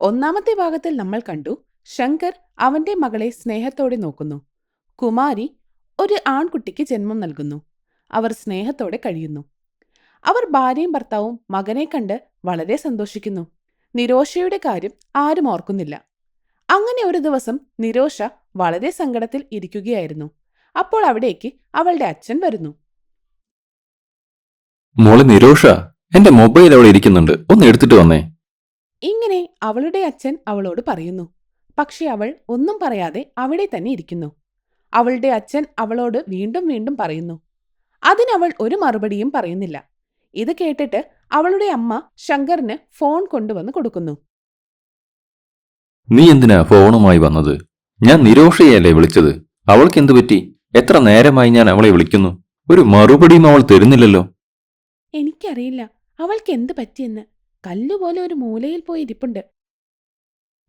ഒന്നാമത്തെ ഭാഗത്തിൽ നമ്മൾ കണ്ടു ശങ്കർ അവന്റെ മകളെ സ്നേഹത്തോടെ നോക്കുന്നു. കുമാരി ഒരു ആൺകുട്ടിക്ക് ജന്മം നൽകുന്നു. അവർ സ്നേഹത്തോടെ കഴിയുന്നു. അവർ ഭാര്യയും ഭർത്താവും മകനെ കണ്ട് വളരെ സന്തോഷിക്കുന്നു. നിരോഷയുടെ കാര്യം ആരും ഓർക്കുന്നില്ല. അങ്ങനെ ഒരു ദിവസം നിരോഷ വളരെ സങ്കടത്തിൽ ഇരിക്കുകയായിരുന്നു. അപ്പോൾ അവിടേക്ക് അവളുടെ അച്ഛൻ വരുന്നു. മോളെ നിരോഷ, എന്റെ മൊബൈൽ അവിടെ ഇരിക്കുന്നുണ്ട്, ഒന്ന് എടുത്തിട്ട് വന്നേ. ഇങ്ങനെ അവളുടെ അച്ഛൻ അവളോട് പറയുന്നു. പക്ഷെ അവൾ ഒന്നും പറയാതെ അവിടെ തന്നെ ഇരിക്കുന്നു. അവളുടെ അച്ഛൻ അവളോട് വീണ്ടും വീണ്ടും പറയുന്നു. അതിനവൾ ഒരു മറുപടിയും പറയുന്നില്ല. ഇത് കേട്ടിട്ട് അവളുടെ അമ്മ ശങ്കറിന് ഫോൺ കൊണ്ടുവന്ന് കൊടുക്കുന്നു. നീ എന്തിനാ ഫോണുമായി വന്നത്? ഞാൻ നിരോഷയല്ലേ വിളിച്ചത്. അവൾക്ക് എന്തു പറ്റി? എത്ര നേരമായി ഞാൻ അവളെ വിളിക്കുന്നു, ഒരു മറുപടിയും അവൾ തരുന്നില്ലല്ലോ. എനിക്കറിയില്ല അവൾക്ക് എന്ത് പറ്റിയെന്ന്. കല്ലുപോലെ ഒരു മൂലയിൽ പോയി ഇരിപ്പുണ്ട്.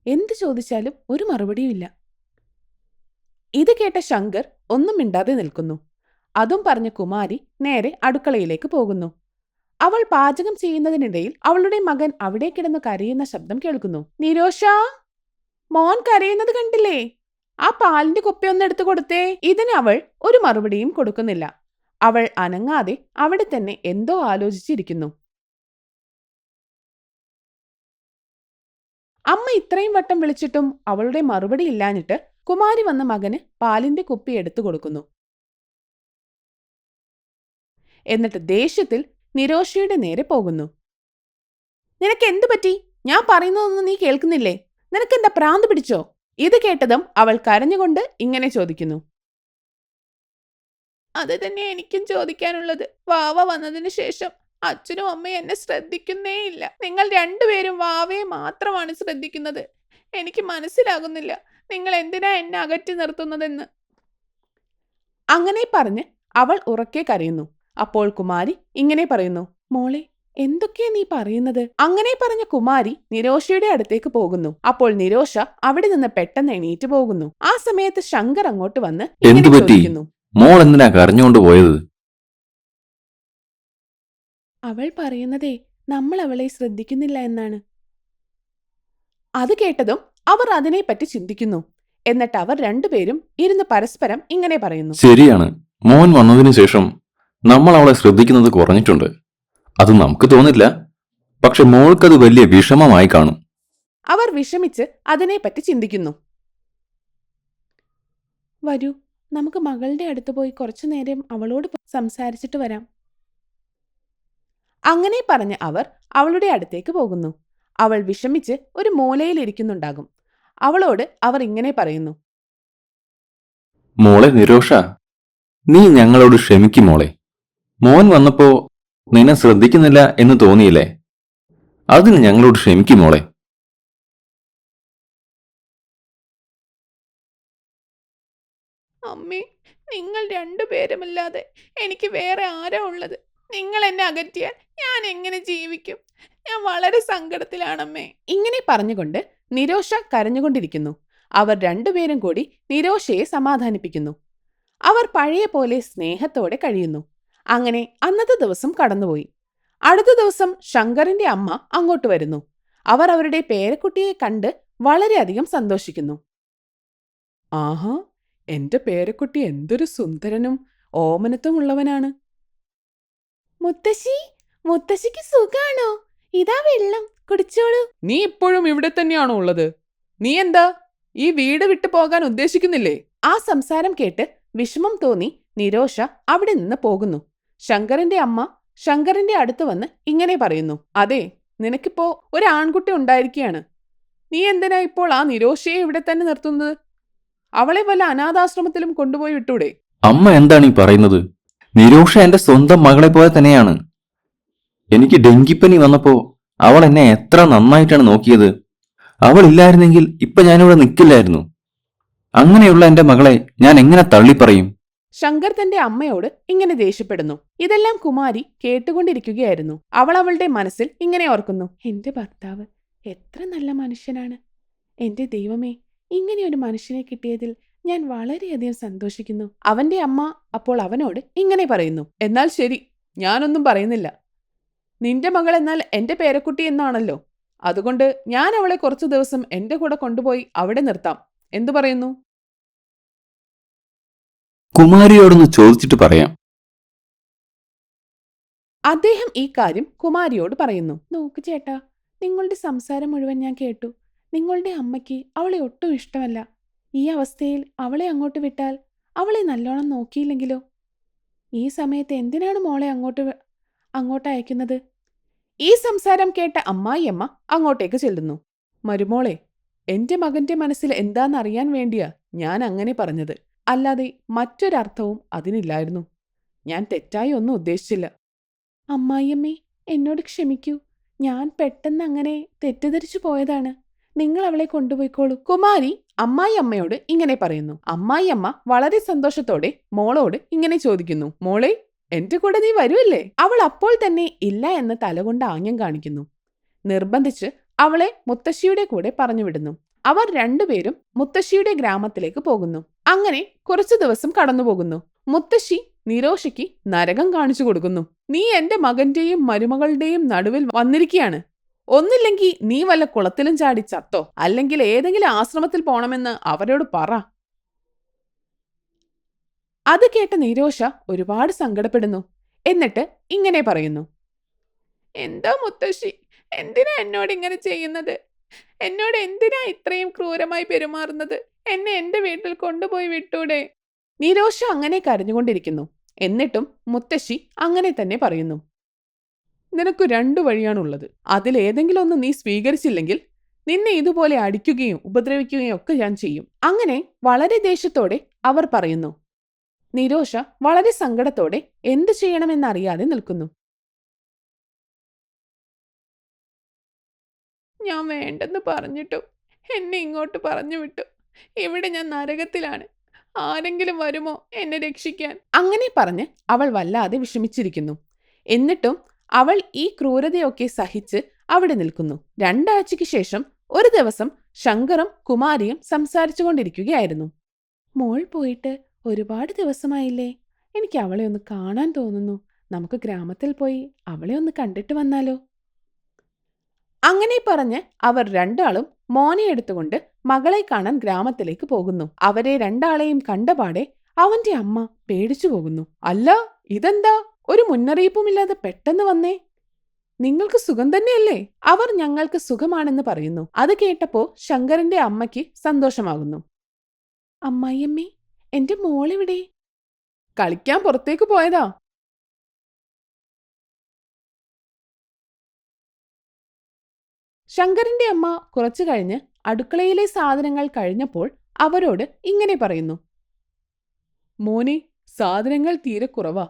എന്തു ചോദിച്ചാലും ഒരു മറുപടിയുമില്ല. ഇത് കേട്ട ശങ്കർ ഒന്നും മിണ്ടാതെ നിൽക്കുന്നു. അതും പറഞ്ഞ കുമാരി നേരെ അടുക്കളയിലേക്ക് പോകുന്നു. അവൾ പാചകം ചെയ്യുന്നതിനിടയിൽ അവളുടെ മകൻ അവിടെ കിടന്നു കരയുന്ന ശബ്ദം കേൾക്കുന്നു. നിരോഷ, മോൻ കരയുന്നത് കണ്ടില്ലേ? ആ പാലിന്റെ കുപ്പി ഒന്ന് എടുത്തു കൊടുത്തേ. ഇതിന് അവൾ ഒരു മറുപടിയും കൊടുക്കുന്നില്ല. അവൾ അനങ്ങാതെ അവിടെ തന്നെ എന്തോ ആലോചിച്ചിരിക്കുന്നു. അമ്മ ഇത്രയും വട്ടം വിളിച്ചിട്ടും അവളുടെ മറുപടി ഇല്ലാഞ്ഞിട്ട് കുമാരി വന്ന മകന് പാലിന്റെ കുപ്പി എടുത്തു കൊടുക്കുന്നു. എന്നിട്ട് ദേഷ്യത്തിൽ നിരോഷയുടെ നേരെ പോകുന്നു. നിനക്ക് എന്തു പറ്റി? ഞാൻ പറയുന്നതൊന്നും നീ കേൾക്കുന്നില്ലേ? നിനക്കെന്താ പ്രാന്ത് പിടിച്ചോ? ഇത് കേട്ടതും അവൾ കരഞ്ഞുകൊണ്ട് ഇങ്ങനെ ചോദിക്കുന്നു. അത് തന്നെ എനിക്കും ചോദിക്കാനുള്ളത്. വാവ വന്നതിന് ശേഷം അച്ഛനും അമ്മയും എന്നെ ശ്രദ്ധിക്കുന്നേയില്ല. നിങ്ങൾ രണ്ടുപേരും വാവയെ മാത്രമാണ് ശ്രദ്ധിക്കുന്നത്. എനിക്ക് മനസ്സിലാകുന്നില്ല നിങ്ങൾ എന്തിനാ എന്നെ അകറ്റി നിർത്തുന്നതെന്ന്. അങ്ങനെ പറഞ്ഞ് അവൾ ഉറക്കെ കരയുന്നു. അപ്പോൾ കുമാരി ഇങ്ങനെ പറയുന്നു. മോളെ, എന്തൊക്കെയാ നീ പറയുന്നത്? അങ്ങനെ പറഞ്ഞ കുമാരി നിരോഷയുടെ അടുത്തേക്ക് പോകുന്നു. അപ്പോൾ നിരോഷ അവിടെ നിന്ന് പെട്ടെന്ന് എണീറ്റ് പോകുന്നു. ആ സമയത്ത് ശങ്കർ അങ്ങോട്ട് വന്ന് ഇങ്ങനെ ചോദിക്കുന്നു. മോൾ എന്തിനാ കരഞ്ഞുകൊണ്ട് പോയത്? അവൾ പറയുന്നതേ നമ്മൾ അവളെ ശ്രദ്ധിക്കുന്നില്ല എന്നാണ്. അത് കേട്ടതും അവർ അതിനെപ്പറ്റി ചിന്തിക്കുന്നു. എന്നിട്ട് അവർ രണ്ടുപേരും ഇരുന്ന് പരസ്പരം ഇങ്ങനെ പറയുന്നു. ശരിയാണ്, മോൻ വന്നതിന് ശേഷം നമ്മൾ അവളെ ശ്രദ്ധിക്കുന്നത് കുറഞ്ഞിട്ടുണ്ട്. അത് നമുക്ക് തോന്നില്ല, പക്ഷെ മോൾക്കത് വലിയ വിഷമമായി കാണും. അവർ വിഷമിച്ച് അതിനെപ്പറ്റി ചിന്തിക്കുന്നു. വരൂ, നമുക്ക് മകളുടെ അടുത്ത് പോയി കുറച്ചു നേരം അവളോട് സംസാരിച്ചിട്ട് വരാം. അങ്ങനെ പറഞ്ഞ് അവർ അവളുടെ അടുത്തേക്ക് പോകുന്നു. അവൾ വിഷമിച്ച് ഒരു മൂലയിൽ ഇരിക്കുന്നുണ്ടാകും. അവളോട് അവർ ഇങ്ങനെ പറയുന്നു. മോളെ നിരോഷ, നീ ഞങ്ങളോട് ക്ഷമിക്കും മോളെ. മോൻ വന്നപ്പോ നിന്നെ ശ്രദ്ധിക്കുന്നില്ല എന്ന് തോന്നിയില്ലേ? അതിന് ഞങ്ങളോട് ക്ഷമിക്കും മോളെ. അമ്മേ, നിങ്ങൾ രണ്ടുപേരുമല്ലാതെ എനിക്ക് വേറെ ആരാ ഉള്ളത്? നിങ്ങൾ എന്നെ അകറ്റിയാൽ ഞാൻ എങ്ങനെ ജീവിക്കും? ഞാൻ വളരെ സങ്കടത്തിലാണമ്മേ. ഇങ്ങനെ പറഞ്ഞുകൊണ്ട് നിരോഷ കരഞ്ഞുകൊണ്ടിരിക്കുന്നു. അവർ രണ്ടുപേരും കൂടി നിരോഷയെ സമാധാനിപ്പിക്കുന്നു. അവർ പഴയ പോലെ സ്നേഹത്തോടെ കഴിയുന്നു. അങ്ങനെ അന്നത്തെ ദിവസം കടന്നുപോയി. അടുത്ത ദിവസം ശങ്കറിന്റെ അമ്മ അങ്ങോട്ട് വരുന്നു. അവർ അവരുടെ പേരക്കുട്ടിയെ കണ്ട് വളരെയധികം സന്തോഷിക്കുന്നു. ആഹാ, എന്റെ പേരക്കുട്ടി എന്തൊരു സുന്ദരനും ഓമനത്വമുള്ളവനാണ്. മുത്തശ്ശി, മുത്തശ്ശിക്ക് സുഖാണോ? ഇതാ വെള്ളം, കുടിച്ചോളൂ. നീ ഇപ്പോഴും ഇവിടെ തന്നെയാണോ ഉള്ളത്? നീ എന്താ ഈ വീട് വിട്ടു പോകാൻ ഉദ്ദേശിക്കുന്നില്ലേ? ആ സംസാരം കേട്ട് വിഷമം തോന്നി നിരോഷ അവിടെ നിന്ന് പോകുന്നു. ശങ്കറിന്റെ അമ്മ ശങ്കറിന്റെ അടുത്ത് വന്ന് ഇങ്ങനെ പറയുന്നു. അതെ, നിനക്കിപ്പോ ഒരു ആൺകുട്ടി ഉണ്ടായിരിക്കുകയാണ്. നീ എന്തിനാ ഇപ്പോൾ ആ നിരോഷയെ ഇവിടെ തന്നെ നിർത്തുന്നത്? അവളെ വല്ല അനാഥാശ്രമത്തിലും കൊണ്ടുപോയി വിട്ടൂടെ? അമ്മ എന്താണ് ഈ പറയുന്നത്? നിരോഷ എന്റെ സ്വന്തം മകളെ പോലെ തന്നെയാണ്. എനിക്ക് ഡെങ്കിപ്പനി വന്നപ്പോ അവൾ എന്നെ എത്ര നന്നായിട്ടാണ് നോക്കിയത്. അവൾ ഇല്ലായിരുന്നെങ്കിൽ ഇപ്പൊ ഞാനിവിടെ നിൽക്കില്ലായിരുന്നു. അങ്ങനെയുള്ള എന്റെ മകളെ ഞാൻ എങ്ങനെ തള്ളിപ്പറയും? ശങ്കർ തന്റെ അമ്മയോട് ഇങ്ങനെ ദേഷ്യപ്പെടുന്നു. ഇതെല്ലാം കുമാരി കേട്ടുകൊണ്ടിരിക്കുകയായിരുന്നു. അവൾ അവളുടെ മനസ്സിൽ ഇങ്ങനെ ഓർക്കുന്നു. എന്റെ ഭർത്താവ് എത്ര നല്ല മനുഷ്യനാണ്. എന്റെ ദൈവമേ, ഇങ്ങനെയൊരു മനുഷ്യനെ കിട്ടിയതിൽ ഞാൻ വളരെയധികം സന്തോഷിക്കുന്നു. അവന്റെ അമ്മ അപ്പോൾ അവനോട് ഇങ്ങനെ പറയുന്നു. എന്നാൽ ശരി, ഞാനൊന്നും പറയുന്നില്ല. നിന്റെ മകൾ എന്നാൽ എന്റെ പേരക്കുട്ടി എന്നാണല്ലോ. അതുകൊണ്ട് ഞാൻ അവളെ കുറച്ചു ദിവസം എന്റെ കൂടെ കൊണ്ടുപോയി അവിടെ നിർത്താം. എന്തു പറയുന്നു? കുമാരിയോടൊന്ന് ചോദിച്ചിട്ട് പറയാം. അദ്ദേഹം ഈ കാര്യം കുമാരിയോട് പറയുന്നു. നോക്ക് ചേട്ടാ, നിങ്ങളുടെ സംസാരം മുഴുവൻ ഞാൻ കേട്ടു. നിങ്ങളുടെ അമ്മയ്ക്ക് അവളെ ഒട്ടും ഇഷ്ടമല്ല. ഈ അവസ്ഥയിൽ അവളെ അങ്ങോട്ട് വിട്ടാൽ അവളെ നല്ലോണം നോക്കിയില്ലെങ്കിലോ? ഈ സമയത്ത് എന്തിനാണ് മോളെ അങ്ങോട്ട് അയക്കുന്നത്? ഈ സംസാരം കേട്ട അമ്മായിയമ്മ അങ്ങോട്ടേക്ക് ചെല്ലുന്നു. മരുമോളെ, എന്റെ മകന്റെ മനസ്സിൽ എന്താണെന്നറിയാൻ വേണ്ടിയാ ഞാൻ അങ്ങനെ പറഞ്ഞത്. അല്ലാതെ മറ്റൊരർത്ഥവും അതിനില്ലായിരുന്നു. ഞാൻ തെറ്റായി ഒന്നും ഉദ്ദേശിച്ചില്ല. അമ്മായിയമ്മേ, എന്നോട് ക്ഷമിക്കൂ. ഞാൻ പെട്ടെന്ന് അങ്ങനെ തെറ്റിദ്ധരിച്ചു പോയതാണ്. നിങ്ങൾ അവളെ കൊണ്ടുപോയിക്കോളൂ. കുമാരി അമ്മായിയമ്മയോട് ഇങ്ങനെ പറയുന്നു. അമ്മായിയമ്മ വളരെ സന്തോഷത്തോടെ മോളോട് ഇങ്ങനെ ചോദിക്കുന്നു. മോളെ, എന്റെ കൂടെ നീ വരുമല്ലേ? അവൾ അപ്പോൾ തന്നെ ഇല്ല എന്ന് തലകൊണ്ട് ആംഗ്യം കാണിക്കുന്നു. നിർബന്ധിച്ച് അവളെ മുത്തശ്ശിയുടെ കൂടെ പറഞ്ഞുവിടുന്നു. അവർ രണ്ടുപേരും മുത്തശ്ശിയുടെ ഗ്രാമത്തിലേക്ക് പോകുന്നു. അങ്ങനെ കുറച്ചു ദിവസം കടന്നുപോകുന്നു. മുത്തശ്ശി നിരോഷയ്ക്ക് നരകം കാണിച്ചു കൊടുക്കുന്നു. നീ എന്റെ മകന്റെയും മരുമകളുടെയും നടുവിൽ വന്നിരിക്കുകയാണ്. ഒന്നില്ലെങ്കിൽ നീ വല്ല കുളത്തിലും ചാടി ചത്തോ, അല്ലെങ്കിൽ ഏതെങ്കിലും ആശ്രമത്തിൽ പോണമെന്ന് അവരോട് പറ. അത് കേട്ട നിരോഷ ഒരുപാട് സങ്കടപ്പെടുന്നു. എന്നിട്ട് ഇങ്ങനെ പറയുന്നു. എന്താ മുത്തശ്ശി, എന്തിനാ എന്നോട് ഇങ്ങനെ ചെയ്യുന്നത്? എന്നോട് എന്തിനാ ഇത്രയും ക്രൂരമായി പെരുമാറുന്നത്? എന്നെ എന്റെ വീട്ടിൽ കൊണ്ടുപോയി വിട്ടൂടെ? നിരോഷ അങ്ങനെ കരഞ്ഞുകൊണ്ടിരിക്കുന്നു. എന്നിട്ടും മുത്തശ്ശി അങ്ങനെ തന്നെ പറയുന്നു. നിനക്ക് 2 വഴിയാണുള്ളത്. അതിലേതെങ്കിലും ഒന്ന് നീ സ്വീകരിച്ചില്ലെങ്കിൽ നിന്നെ ഇതുപോലെ അടിക്കുകയും ഉപദ്രവിക്കുകയും ഒക്കെ ഞാൻ ചെയ്യും. അങ്ങനെ വളരെ ദേഷ്യത്തോടെ അവർ പറയുന്നു. നിരോഷ വളരെ സങ്കടത്തോടെ എന്തു ചെയ്യണമെന്നറിയാതെ നിൽക്കുന്നു. ഞാൻ വേണ്ടെന്ന് പറഞ്ഞിട്ടും എന്നെ ഇങ്ങോട്ട് പറഞ്ഞു വിട്ടു. ഇവിടെ ഞാൻ നരകത്തിലാണ്. ആരെങ്കിലും വരുമോ എന്നെ രക്ഷിക്കാൻ? അങ്ങനെ പറഞ്ഞ് അവൾ വല്ലാതെ വിഷമിച്ചിരിക്കുന്നു. എന്നിട്ടും അവൾ ഈ ക്രൂരതയൊക്കെ സഹിച്ച് അവിടെ നിൽക്കുന്നു. 2 ആഴ്ചയ്ക്ക് ശേഷം ഒരു ദിവസം ശങ്കറും കുമാരിയും സംസാരിച്ചു കൊണ്ടിരിക്കുകയായിരുന്നു. മോൾ പോയിട്ട് ഒരുപാട് ദിവസമായില്ലേ? എനിക്ക് അവളെ ഒന്ന് കാണാൻ തോന്നുന്നു. നമുക്ക് ഗ്രാമത്തിൽ പോയി അവളെ ഒന്ന് കണ്ടിട്ട് വന്നാലോ? അങ്ങനെ പറഞ്ഞ് അവർ രണ്ടാളും മോനെ എടുത്തുകൊണ്ട് മകളെ കാണാൻ ഗ്രാമത്തിലേക്ക് പോകുന്നു. അവരെ രണ്ടാളെയും കണ്ടപാടെ അവന്റെ അമ്മ പേടിച്ചു പോകുന്നു. അല്ല, ഇതെന്താ ഒരു മുന്നറിയിപ്പുമില്ലാതെ പെട്ടെന്ന് വന്നേ? നിങ്ങൾക്ക് സുഖം തന്നെയല്ലേ? അവർ ഞങ്ങൾക്ക് സുഖമാണെന്ന് പറയുന്നു. അത് കേട്ടപ്പോ ശങ്കരന്റെ അമ്മയ്ക്ക് സന്തോഷമാകുന്നു. അമ്മായിയമ്മേ, എന്റെ മോളെവിടെ? കളിക്കാൻ പുറത്തേക്ക് പോയതാ. ശങ്കരന്റെ അമ്മ കുറച്ചു കഴിഞ്ഞ് അടുക്കളയിലെ സാധനങ്ങൾ കഴിഞ്ഞപ്പോൾ അവരോട് ഇങ്ങനെ പറയുന്നു. മോനെ, സാധനങ്ങൾ തീരെ കുറവാ.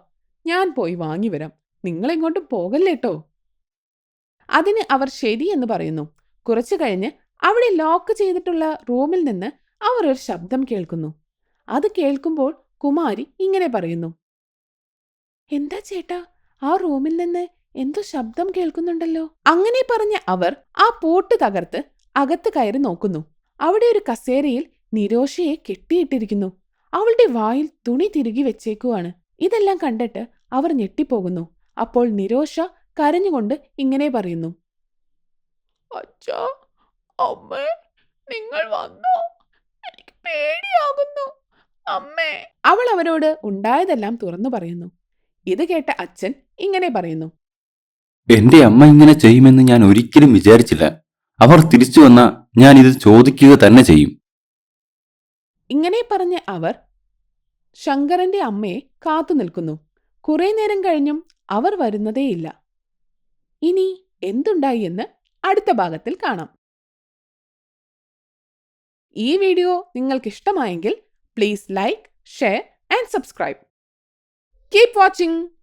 ഞാൻ പോയി വാങ്ങിവരാം. നിങ്ങളെങ്ങോട്ടും പോകല്ലേട്ടോ. അതിന് അവർ ശരിയെന്ന് പറയുന്നു. കുറച്ചു കഴിഞ്ഞ് അവിടെ ലോക്ക് ചെയ്തിട്ടുള്ള റൂമിൽ നിന്ന് അവർ ഒരു ശബ്ദം കേൾക്കുന്നു. അത് കേൾക്കുമ്പോൾ കുമാരി ഇങ്ങനെ പറയുന്നു. എന്താ ചേട്ടാ, ആ റൂമിൽ നിന്ന് എന്തോ ശബ്ദം കേൾക്കുന്നുണ്ടല്ലോ. അങ്ങനെ പറഞ്ഞ അവർ ആ പൂട്ട് തകർത്ത് അകത്ത് കയറി നോക്കുന്നു. അവിടെ ഒരു കസേരയിൽ നിരോഷയെ കെട്ടിയിട്ടിരിക്കുന്നു. അവളുടെ വായിൽ തുണി തിരുകി വെച്ചേക്കുവാണ്. ഇതെല്ലാം കണ്ടിട്ട് അവർ ഞെട്ടിപ്പോകുന്നു. അപ്പോൾ നിരോഷ കരഞ്ഞുകൊണ്ട് ഇങ്ങനെ പറയുന്നു. അച്ഛാ, അമ്മേ, നിങ്ങൾ വന്നോ? എനിക്ക് പേടിയാകുന്നു അമ്മേ. അവൾ അവരോട് ഉണ്ടായതെല്ലാം തുറന്നു പറയുന്നു. ഇത് കേട്ട അച്ഛൻ ഇങ്ങനെ പറയുന്നു. എന്റെ അമ്മ ഇങ്ങനെ ചെയ്യുമെന്ന് ഞാൻ ഒരിക്കലും വിചാരിച്ചില്ല. അവർ തിരിച്ചു വന്നാ ഞാൻ ഇത് ചോദിക്കുക തന്നെ ചെയ്യും. ഇങ്ങനെ പറഞ്ഞ് അവർ ശങ്കരന്റെ അമ്മയെ കാത്തു നിൽക്കുന്നു. കുറെ നേരം കഴിഞ്ഞും അവർ വരുന്നതേയില്ല. ഇനി എന്തുണ്ടായി എന്ന് അടുത്ത ഭാഗത്തിൽ കാണാം. ഈ വീഡിയോ നിങ്ങൾക്ക് ഇഷ്ടമായെങ്കിൽ please like, share and subscribe. Keep watching.